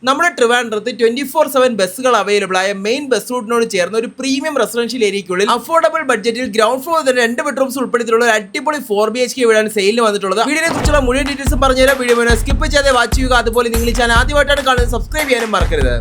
നമ്മുടെ ട്രിവാൻഡ്രത്ത് 24/7 ബസ്സുകൾ അവൈലബിൾ ആയ മെയിൻ ബസ് റൂട്ടിനോട് ചേർന്ന ഒരു പ്രീമിയം റെസിഡൻഷ്യൽ ഏരിയയ്ക്കുള്ളിൽ അഫോർഡബിൾ ബഡ്ജറ്റിൽ ഗ്രൗണ്ട് ഫ്ലോർ തന്നെ 2 ബെഡ്റൂംസ് ഉൾപ്പെടുത്തിയിട്ടുള്ള ഒരു അടിപൊളി 4BHK വീടാണ് സെയിലിന് വന്നിട്ടുള്ളത്. വീടിനെ കുറിച്ചുള്ള മുഴുവൻ ഡീറ്റെയിൽസും പറഞ്ഞുതരാം. വീഡിയോ സ്കിപ്പ് ചെയ്യാതെ വാച്ച് ചെയ്യുക. അതുപോലെ നിങ്ങൾ ഈ ചാനൽ ആദ്യമായിട്ടാണ് കാണുന്നത് സബ്സ്ക്രൈബ് ചെയ്യാനും മറക്കരുത്.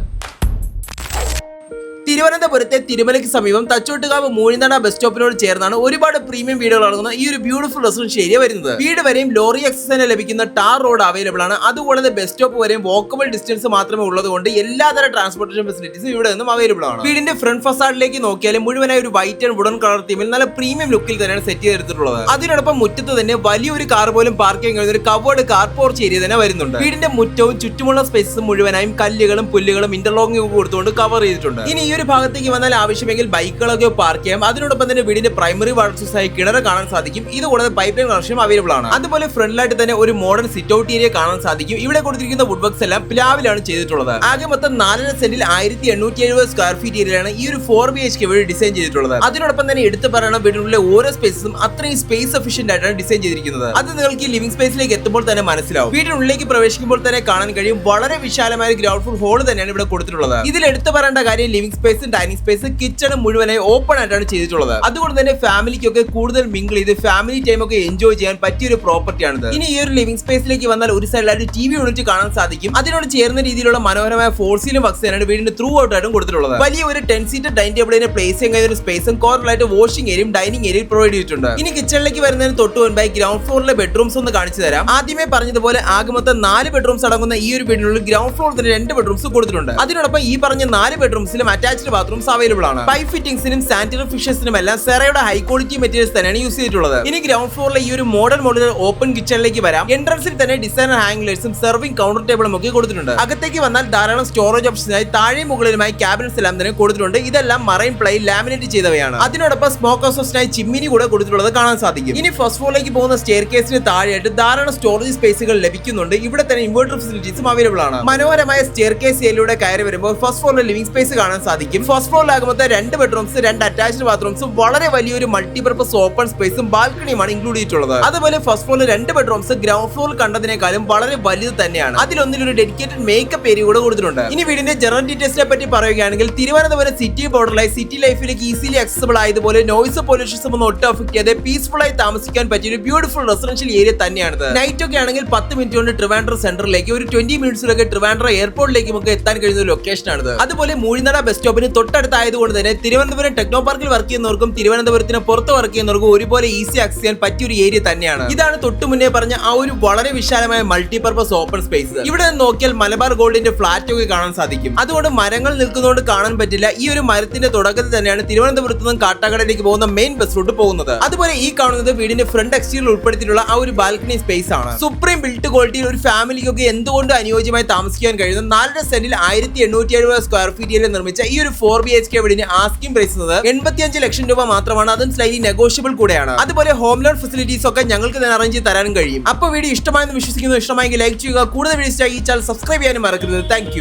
തിരുവനന്തപുരത്തെ തിരുമലയ്ക്ക് സമീപം തച്ചോട്ടുകാവ് മൂഴിനാട് ബസ് സ്റ്റോപ്പിനോട് ചേർന്നാണ് ഒരുപാട് പ്രീമിയം വീടുകൾ അടങ്ങുന്ന ഈ ഒരു ബ്യൂട്ടിഫുൾ റെസിഡൻഷ്യൽ ഏരിയ വരുന്നത്. വീട് വരെയും ലോറി ആക്സസിന് ലഭിക്കുന്ന ടാർ റോഡ് അവൈലബിൾ ആണ്. അതുകൂടാതെ ബസ് സ്റ്റോപ്പ് വരെയും വോക്കബിൾ ഡിസ്റ്റൻസ് മാത്രമേ ഉള്ളതുകൊണ്ട് എല്ലാതര ട്രാൻസ്പോർട്ടേഷൻ ഫെസിലിറ്റീസും ഇവിടെ നിന്നും അവൈലബിൾ ആണ്. വീടിന്റെ ഫ്രണ്ട് ഫസാഡിലേക്ക് നോക്കിയാലും മുഴുവനായി ഒരു വൈറ്റ് ആൻഡ് വുഡൻ കളർ തീമിൽ നല്ല പ്രീമിയം ലുക്കിൽ തന്നെയാണ് സെറ്റ് ചെയ്തെടുത്തിട്ടുള്ളത്. അതിനോടൊപ്പം മുറ്റത്ത് തന്നെ വലിയൊരു കാർ പോലും പാർക്ക് ചെയ്യാൻ കഴിയുന്ന ഒരു കവേർഡ് കാർ പോർച്ച് ഏരിയ തന്നെ വരുന്നുണ്ട്. വീടിന്റെ മുറ്റവും ചുറ്റുമുള്ള സ്പേസസും മുഴുവനായും കല്ലുകളും പുല്ലുകളും ഇന്റർലോക്കിംഗ് കൊടുത്തുകൊണ്ട് കവർ ചെയ്തിട്ടുണ്ട്. ഇനി ഈ ഒരു ഭാഗത്തേക്ക് വന്നാൽ ആവശ്യമെങ്കിൽ ബൈക്കുകളൊക്കെ പാർക്ക് ചെയ്യാം. അതിനോടൊപ്പം തന്നെ വീടിന്റെ പ്രൈമറി വാട്ടർ സോഴ്സ് ആയി കിണർ കാണാൻ സാധിക്കും. ഇത് കൂടാതെ പൈപ്പ് ലൈൻ കണക്ഷൻ അവൈലബിൾ ആണ്. അതുപോലെ ഫ്രണ്ടിലായിട്ട് തന്നെ ഒരു മോഡേൺ സിറ്റ് ഔട്ട് ഏരിയ കാണാൻ സാധിക്കും. ഇവിടെ കൊടുത്തിരിക്കുന്ന വുഡ് വർക്ക്സ് എല്ലാം പ്ലാവിലാണ് ചെയ്തിട്ടുള്ളത്. ആകെ മൊത്തം 4.5 സെന്റിൽ 1870 സ്ക്വയർ ഫീറ്റ് ഏരിയയിലാണ് ഈ ഒരു 4BHK വീട് ഡിസൈൻ ചെയ്തിട്ടുള്ളത്. അതിനോടൊപ്പം തന്നെ എടുത്തു പറയുന്ന വീടിനുള്ളിലെ ഓരോ സ്പേസും അത്രയും സ്പേസ് എഫിഷ്യന്റ് ആയിട്ടാണ് ഡിസൈൻ ചെയ്തിരിക്കുന്നത്. അത് നിങ്ങൾക്ക് ഈ ലിവിംഗ് സ്പേസിലേക്ക് എത്തുമ്പോൾ തന്നെ മനസ്സിലാവും. വീടിനുള്ളിലേക്ക് പ്രവേശിക്കുമ്പോൾ തന്നെ കാണാൻ കഴിയും വളരെ വിശാലമായ ഗ്രൗണ്ട് ഫ്ലോർ ഹോൾ തന്നെയാണ് ഇവിടെ കൊടുത്തിട്ടുള്ളത്. ഇതിൽ എടുത്തു പറയേണ്ട കാര്യം ലിവിംഗ് സ്പേസും ഡൈനിങ് സ്പേസ് കിച്ചണും മുഴുവനായി ഓപ്പൺ ആയിട്ടാണ് ചെയ്തിട്ടുള്ളത്. അതുകൊണ്ട് തന്നെ ഫാമിലിക്കൊക്കെ കൂടുതൽ മിങ്കിൾ ചെയ്ത് ഫാമിലി ടൈം ഒക്കെ എൻജോയ് ചെയ്യാൻ പറ്റിയ ഒരു പ്രോപ്പർട്ടിയാണിത്. ഇനി ഈ ഒരു ലിവിംഗ് സ്പേസിലേക്ക് വന്നാൽ ഒരു സൈഡിലായിട്ട് TV യൂണിറ്റ് കാണാൻ സാധിക്കും. അതിനോട് ചേർന്ന രീതിയിലുള്ള മനോഹരമായ ഫോർ സീലിംഗ് വർക്ക്സ് ആണ് വീടിന്റെ ത്രൂ ഔട്ട് ആയിട്ടും കൊടുത്തിട്ടുള്ളത്. വലിയ ഒരു 10 സീറ്റർ ഡൈനിങ് ടേബിളിനെ പ്ലേസ് ചെയ്യാൻ കഴിയുന്ന ഒരു സ്പേസും കോർണറായിട്ട് വാഷിംഗ് ഏരിയയും ഡൈനിങ് ഏരിയയും പ്രൊവൈഡ് ചെയ്തിട്ടുണ്ട്. ഇനി കിച്ചണിലേക്ക് വരുന്നതിന് തൊട്ട് മുൻപായി ഗ്രൗണ്ട് ഫ്ലോറിലെ ബെഡ്റൂംസ് ഒന്ന് കാണിച്ചു തരാം. ആദ്യമേ പറഞ്ഞതുപോലെ ആകെ മൊത്തം 4 ബെഡ്റൂംസ് അടങ്ങുന്ന ഈ ഒരു വീടിനുള്ളിൽ ഗ്രൗണ്ട് ഫ്ലോറിൽ തന്നെ 2 ബെഡ്റൂംസ് കൊടുത്തിട്ടുണ്ട്. അതിനോടൊപ്പം ഈ പറഞ്ഞ 4 ബെഡ്റൂംസിലും അറ്റാച്ച്ഡ് ബാത്റൂംസ് അവൈലബിൾ ആണ്. പൈപ്പ് ഫിറ്റിംഗ്സിനും സാനിറ്ററി ഫിഷസിനും എല്ലാം സെറയുടെ ഹൈ ക്വാളിറ്റി മെറ്റീരിയൽസ് തന്നെയാണ് യൂസ് ചെയ്തിട്ടുള്ളത്. ഇനി ഗ്രൗണ്ട് ഫ്ലോറിലെ ഈ ഒരു മോഡൽ ഓപ്പൺ കിച്ചണിലേക്ക് വരാം. എൻട്രൻസിൽ തന്നെ ഡിസൈനർ ഹാംഗ്ലേഴ്സും സെർവിംഗ് കൗണ്ടർ ടേബിളും ഒക്കെ കൊടുത്തിട്ടുണ്ട്. അകത്തേക്ക് വന്നാൽ ധാരാളം സ്റ്റോറേജ് ഓപ്ഷനായി താഴെ മുകളിലുമായി ക്യാബിനറ്റ്സ് എല്ലാം തന്നെ കൊടുത്തിട്ടുണ്ട്. ഇതെല്ലാം മറൈൻ പ്ലൈ ലാമിനേറ്റ് ചെയ്തവയാണ്. അതിനോടൊപ്പം സ്മോക്ക് ഹൗസിനായി ചിമ്മിനി കൂടെ കൊടുത്തിട്ടുള്ളത് കാണാൻ സാധിക്കും. ഇനി ഫസ്റ്റ് ഫ്ലോറിലേക്ക് പോകുന്ന സ്റ്റെയർ കേസിന് താഴെയായിട്ട് ധാരാളം സ്റ്റോറേജ് സ്പേസുകൾ ലഭിക്കുന്നുണ്ട്. ഇവിടെ തന്നെ ഇൻവെർട്ടർ ഫെസിലിറ്റീസും അവൈലബിൾ ആണ്. മനോഹരമായ സ്റ്റെയർ കേസ് ഏരിയയിലൂടെ കയറി വരുമ്പോൾ ഫസ്റ്റ് ഫ്ലോറിലെ ലിവിംഗ് സ്പേസ് കാണാൻ സാധിക്കും. ഫസ്റ്റ് ഫ്ലോറിലാകുമ്പോൾ 2 ബെഡ്റൂംസ് 2 അറ്റാച്ച്ഡ് ബാത്റൂംസും വളരെ വലിയൊരു മൾട്ടിപർപ്പസ് ഓപ്പൺ സ്പേസും ബാൽക്കണിയുമാണ് ഇൻക്ലൂഡ് ചെയ്തിട്ടുള്ളത്. അതുപോലെ ഫസ്റ്റ് ഫ്ലോറിൽ 2 ബെഡ്റൂംസ് ഗ്രൗണ്ട് ഫ്ലോറിൽ കണ്ടതിനേക്കാളും വളരെ വലുത് തന്നെയാണ്. അതിലൊന്നിൽ ഒരു ഡെഡിക്കേറ്റഡ് മേക്കപ്പ് ഏരിയ കൂടെ കൊടുത്തിട്ടുണ്ട്. ഇനി വീടിന്റെ ജനറൽ ഡീറ്റെയിൽസിനെ പറ്റി പറയുകയാണെങ്കിൽ തിരുവനന്തപുരം സിറ്റി ബോർഡറിലായി സിറ്റി ലൈഫിലേക്ക് ഈസിലി ആക്സസിബിൾ ആയതുപോലെ നോയ്സ് പൊല്യൂഷൻസ് ഒന്നും ഒട്ടും അഫക്ട് ചെയ്യാതെ പീസ്ഫുൾ ആയി താമസിക്കാൻ പറ്റിയ ഒരു ബ്യൂട്ടിഫുൾ റെസിഡൻഷ്യൽ ഏരിയ തന്നെയാണിത്. നൈറ്റ് ഒക്കെ ആണെങ്കിൽ 10 മിനിറ്റ് കൊണ്ട് ട്രിവാൻഡ്രം സെന്ററിലേക്ക് ഒരു 20 മിനിറ്റ്സിലൊക്കെ ട്രിവാൻഡ്രം എയർപോർട്ടിലേക്കും ഒക്കെ എത്താൻ കഴിയുന്ന ലൊക്കേഷൻ ആണിത്. അതുപോലെ മൂഴിനാട് ബസ് സ്റ്റോപ്പിന് തൊട്ടടുത്തായതുകൊണ്ട് തന്നെ തിരുവനന്തപുരം ടെക്നോ പാർക്കിൽ വർക്ക് ചെയ്യുന്നവർക്കും തിരുവനന്തപുരത്തിന് പുറത്ത് വർക്ക് ചെയ്യുന്നവർക്കും ഒരുപോലെ ഈസി ആക്സസ് ചെയ്യാൻ പറ്റിയ ഒരു ഏരിയ തന്നെയാണ്. ഇതാണ് തൊട്ടു മുന്നേ പറഞ്ഞ ആ ഒരു വളരെ വിശാലമായ മൾട്ടിപർപ്പസ് ഓപ്പൺ സ്പേസ്. ഇവിടെ നിന്ന് നോക്കിയാൽ മലബാർ ഗോൾഡിന്റെ ഫ്ലാറ്റ് ഒക്കെ കാണാൻ സാധിക്കും. അതുകൊണ്ട് മരങ്ങൾ നിൽക്കുന്നതുകൊണ്ട് കാണാൻ പറ്റില്ല. ഈ ഒരു മരത്തിന്റെ തുടക്കത്തിൽ തന്നെയാണ് തിരുവനന്തപുരത്ത് നിന്നും കാട്ടാക്കടയിലേക്ക് പോകുന്ന മെയിൻ ബസ് റൂട്ട് പോകുന്നത്. അതുപോലെ ഈ കാണുന്നത് വീടിന്റെ ഫ്രണ്ട് എക്സ്റ്റീരിയർ ഉൾപ്പെടുത്തിയിട്ടുള്ള ആ ഒരു ബാൽക്കണി സ്പേസ് ആണ്. സുപ്രീം ബിൽഡ് ക്വാളിറ്റിയിൽ ഒരു ഫാമിലിക്കൊക്കെ എന്തുകൊണ്ട് അനുയോജ്യമായി താമസിക്കാൻ കഴിയുന്ന 4.5 സെന്റിൽ 1870 സ്ക്വയർ ഫീറ്റ് ഏരിയ നിർമ്മിച്ച ഈ ഒരു 4BHK വീടിന് ആസ്കിംഗ് പ്രൈസ് 85 ലക്ഷം രൂപ മാത്രമാണ്. അതും സ്ലൈറ്റ്ലി നെഗോഷ്യബിൾ കൂടെയാണ്. അതുപോലെ ഹോം ലോൺ ഫെസിലിറ്റീസ് ഒക്കെ ഞങ്ങൾക്ക് തന്നെ അറേഞ്ച് ചെയ്ത് തരാനും കഴിയും. അപ്പോൾ വീഡിയോ ഇഷ്ടമായെന്ന് വിശ്വസിക്കുന്നു. ഇഷ്ടമായെങ്കിൽ ലൈക്ക് ചെയ്യുക. കൂടുതൽ വീഡിയോസ് ഈ ചാനൽ സബ്സ്ക്രൈബ് ചെയ്യാനും മറക്കരുത്. താങ്ക്